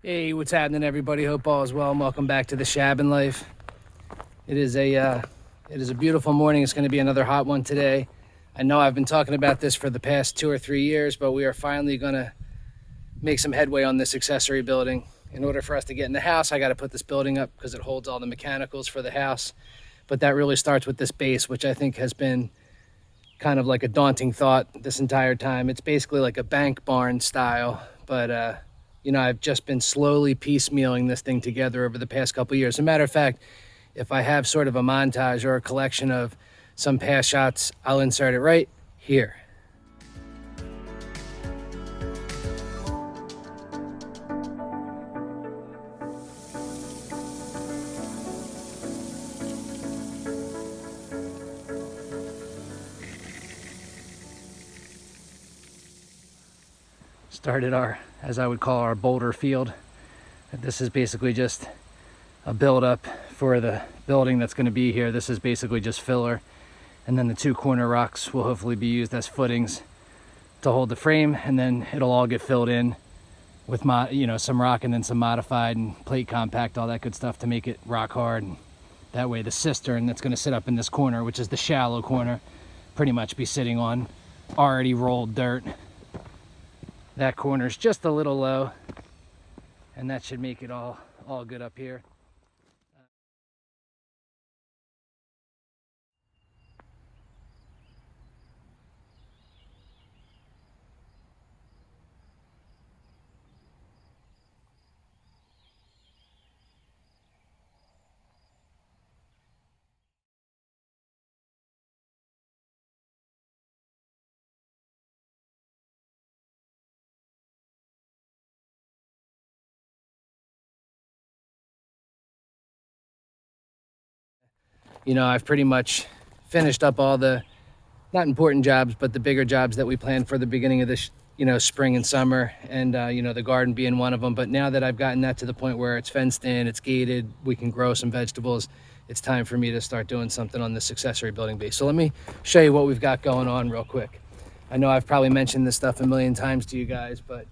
Hey, what's happening, everybody? Hope all is well, and welcome back to the ShabinLife. It is a beautiful morning. It's going to be another hot one today. I know I've been talking about this for the past 2 or 3 years, but we are finally going to make some headway on this accessory building. In order for us to get in the house, I got to put this building up because it holds all the mechanicals for the house. But that really starts with this base, which I think has been kind of like a daunting thought this entire time. It's basically like a bank barn style, but I've just been slowly piecemealing this thing together over the past couple of years. As a matter of fact, if I have sort of a montage or a collection of some past shots, I'll insert it right here. Started our, as I would call, our boulder field. This is basically just a build up for the building that's going to be here. This is basically just filler, and then the 2 corner rocks will hopefully be used as footings to hold the frame, and then it'll all get filled in with some rock and then some modified and plate compact, all that good stuff to make it rock hard. And that way the cistern that's going to sit up in this corner, which is the shallow corner, pretty much be sitting on already rolled dirt. That corner's just a little low, and that should make it all good up here. I've pretty much finished up all the not important jobs, but the bigger jobs that we planned for the beginning of this, spring and summer, and the garden being one of them. But now that I've gotten that to the point where it's fenced in, it's gated, we can grow some vegetables, it's time for me to start doing something on this accessory building base. So let me show you what we've got going on real quick. I know I've probably mentioned this stuff a million times to you guys, but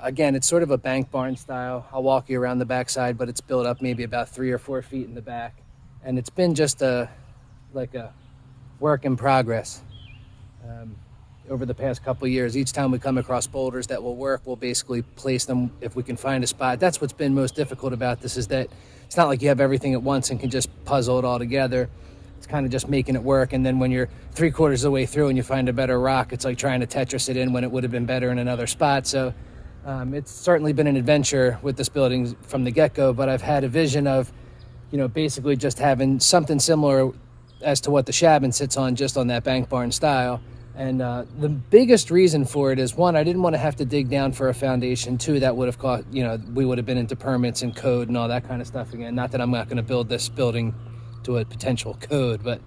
again, it's sort of a bank barn style. I'll walk you around the backside, but it's built up maybe about 3 or 4 feet in the back. And it's been just like a work in progress over the past couple of years. Each time we come across boulders that will work, we'll basically place them if we can find a spot. That's what's been most difficult about this, is that it's not like you have everything at once and can just puzzle it all together. It's kind of just making it work. And then when you're 3/4 of the way through and you find a better rock, it's like trying to Tetris it in when it would have been better in another spot. So it's certainly been an adventure with this building from the get-go, but I've had a vision of basically just having something similar as to what the Shabin sits on, just on that bank barn style. And the biggest reason for it is, one, I didn't want to have to dig down for a foundation. 2, that would have cost, we would have been into permits and code and all that kind of stuff again. Not that I'm not going to build this building to a potential code, but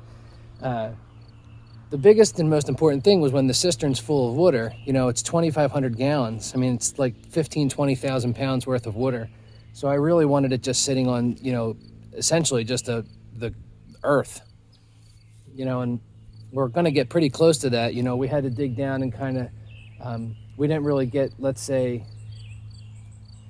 the biggest and most important thing was when the cistern's full of water. It's 2,500 gallons. I mean, it's like 20,000 pounds worth of water. So I really wanted it just sitting on, essentially just the earth, and we're going to get pretty close to that. We had to dig down and kind of, we didn't really get, let's say,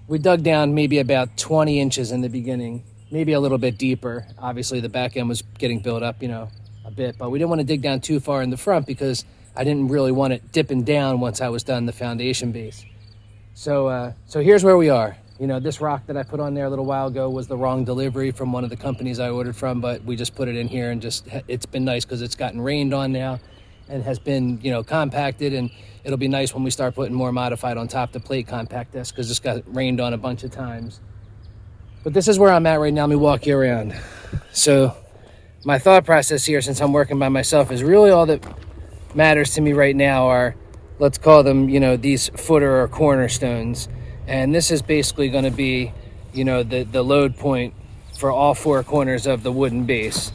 we dug down maybe about 20 inches in the beginning, maybe a little bit deeper. Obviously the back end was getting built up, a bit, but we didn't want to dig down too far in the front because I didn't really want it dipping down once I was done the foundation base. So here's where we are. This rock that I put on there a little while ago was the wrong delivery from one of the companies I ordered from, but we just put it in here, and it's been nice because it's gotten rained on now and has been, compacted, and it'll be nice when we start putting more modified on top, the plate compact disc, because it's got rained on a bunch of times. But this is where I'm at right now. Let me walk you around. So my thought process here, since I'm working by myself, is really all that matters to me right now are, let's call them, these footer or cornerstones. And this is basically going to be, the load point for all 4 corners of the wooden base.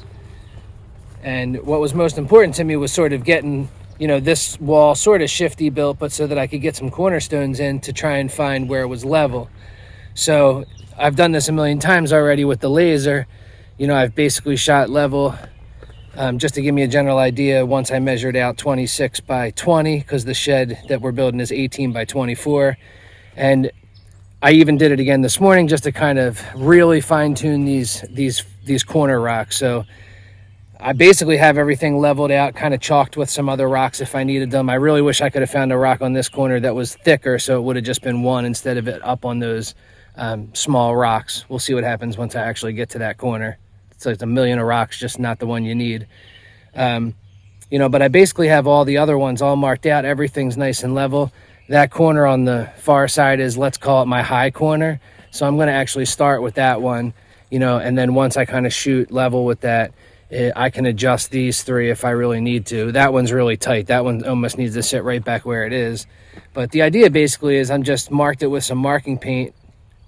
And what was most important to me was sort of getting, this wall sort of shifty built, but so that I could get some cornerstones in to try and find where it was level. So I've done this a million times already with the laser. I've basically shot level, just to give me a general idea. Once I measured out 26 by 20, because the shed that we're building is 18 by 24. And I even did it again this morning just to kind of really fine tune these corner rocks. So I basically have everything leveled out, kind of chalked with some other rocks if I needed them. I really wish I could have found a rock on this corner that was thicker, so it would have just been one instead of it up on those small rocks. We'll see what happens once I actually get to that corner. It's like a million of rocks, just not the one you need. But I basically have all the other ones all marked out. Everything's nice and level. That corner on the far side is, let's call it my high corner. So I'm going to actually start with that one, and then once I kind of shoot level with that, I can adjust these three if I really need to. That one's really tight. That one almost needs to sit right back where it is. But the idea basically is I'm just marked it with some marking paint.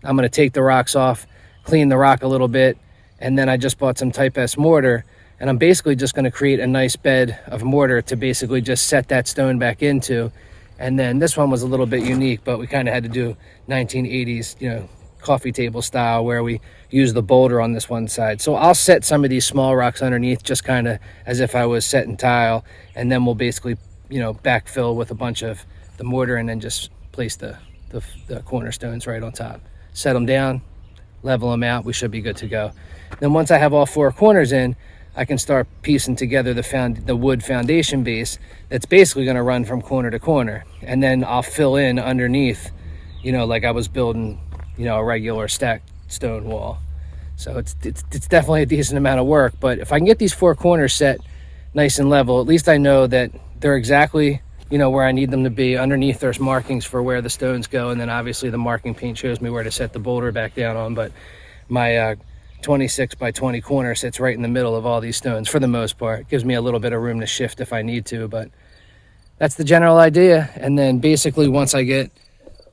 I'm going to take the rocks off, clean the rock a little bit, and then I just bought some Type S mortar. And I'm basically just going to create a nice bed of mortar to basically just set that stone back into. And then this one was a little bit unique, but we kind of had to do 1980s, coffee table style, where we use the boulder on this one side. So I'll set some of these small rocks underneath just kind of as if I was setting tile, and then we'll basically backfill with a bunch of the mortar and then just place the cornerstones right on top, set them down, level them out. We should be good to go. Then once I have all four corners in, I can start piecing together the wood foundation base that's basically going to run from corner to corner, and then I'll fill in underneath, like I was building a regular stacked stone wall. So it's definitely a decent amount of work, but if I can get these four corners set nice and level, at least I know that they're exactly where I need them to be. Underneath there's markings for where the stones go, and then obviously the marking paint shows me where to set the boulder back down on. But my 26 by 20 corner sits right in the middle of all these stones for the most part. It gives me a little bit of room to shift if I need to, but that's the general idea. And then basically once I get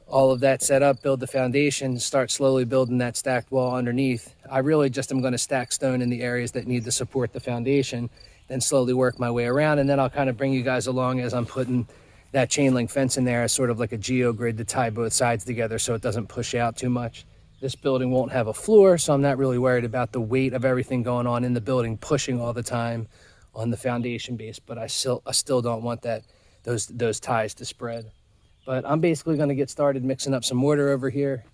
all of that set up, build the foundation, start slowly building that stacked wall underneath, I really just am going to stack stone in the areas that need to support the foundation, then slowly work my way around. And then I'll kind of bring you guys along as I'm putting that chain link fence in there as sort of like a geogrid to tie both sides together so it doesn't push out too much. This building won't have a floor, so I'm not really worried about the weight of everything going on in the building pushing all the time on the foundation base, but I still don't want those ties to spread. But I'm basically going to get started mixing up some mortar over here,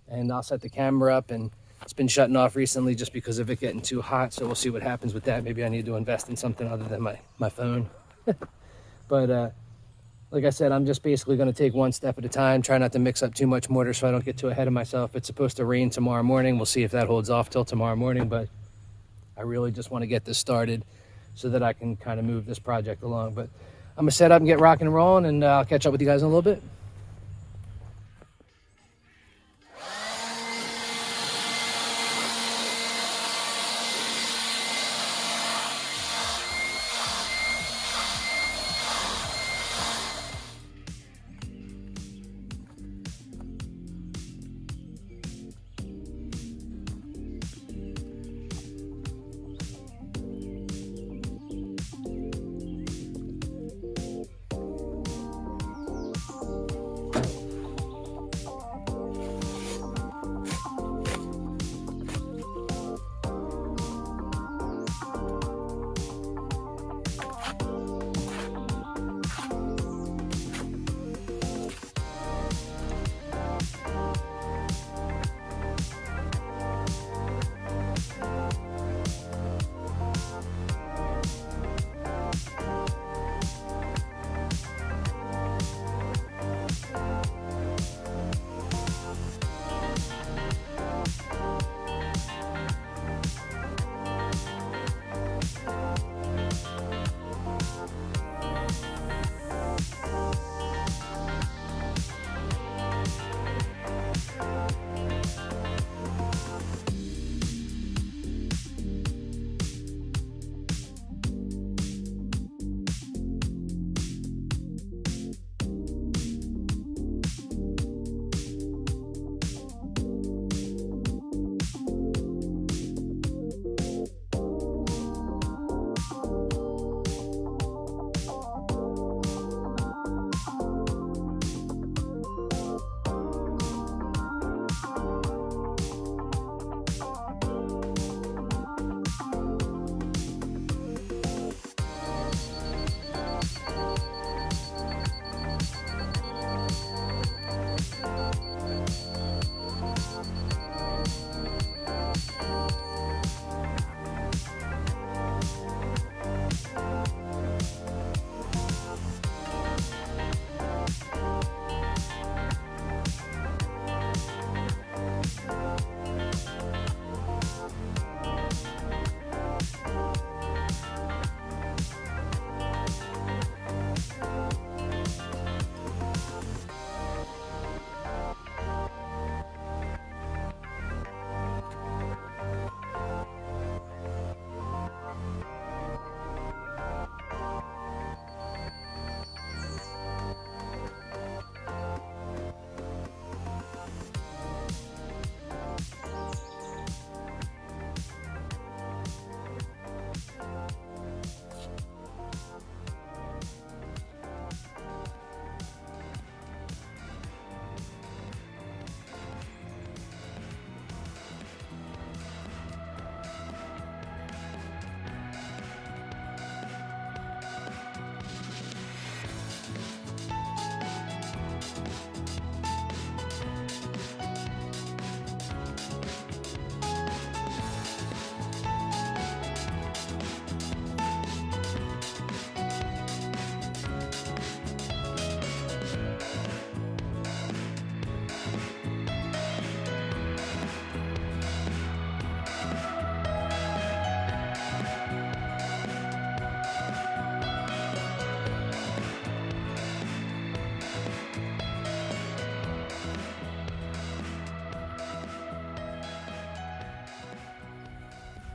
and I'll set the camera up, and it's been shutting off recently just because of it getting too hot, so we'll see what happens with that. Maybe I need to invest in something other than my phone. But like I said, I'm just basically going to take one step at a time, try not to mix up too much mortar so I don't get too ahead of myself. It's supposed to rain tomorrow morning. We'll see if that holds off till tomorrow morning, but I really just want to get this started so that I can kind of move this project along. But I'm going to set up and get rocking and rolling, and I'll catch up with you guys in a little bit.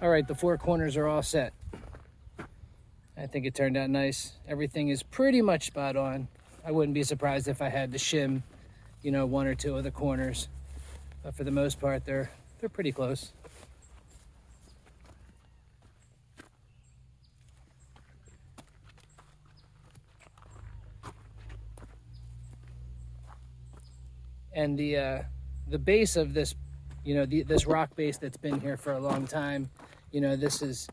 All right, the four corners are all set. I think it turned out nice. Everything is pretty much spot on. I wouldn't be surprised if I had to shim, you know, one or two of the corners, but for the most part, they're pretty close. And the base of this, you know, this rock base that's been here for a long time, you know, this is,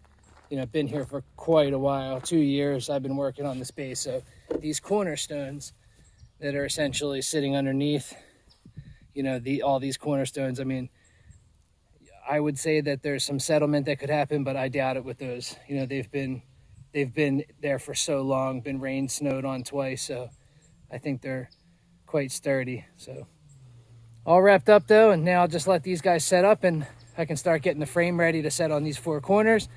you know, been here for quite a while. 2 years I've been working on this base. So these cornerstones that are essentially sitting underneath, you know, all these cornerstones, I mean, I would say that there's some settlement that could happen, but I doubt it with those. You know, they've been there for so long, been rained, snowed on twice, so I think they're quite sturdy. So all wrapped up though, and now I'll just let these guys set up and I can start getting the frame ready to set on these four corners.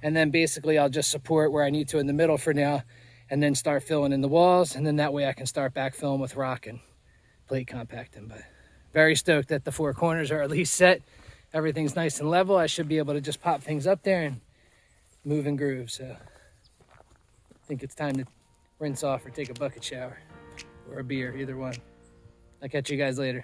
And then basically I'll just support where I need to in the middle for now, and then start filling in the walls, and then that way I can start backfilling with rock and plate compacting. But very stoked that the four corners are at least set. Everything's nice and level. I should be able to just pop things up there and move and groove. So I think it's time to rinse off or take a bucket shower or a beer, either one. I'll catch you guys later.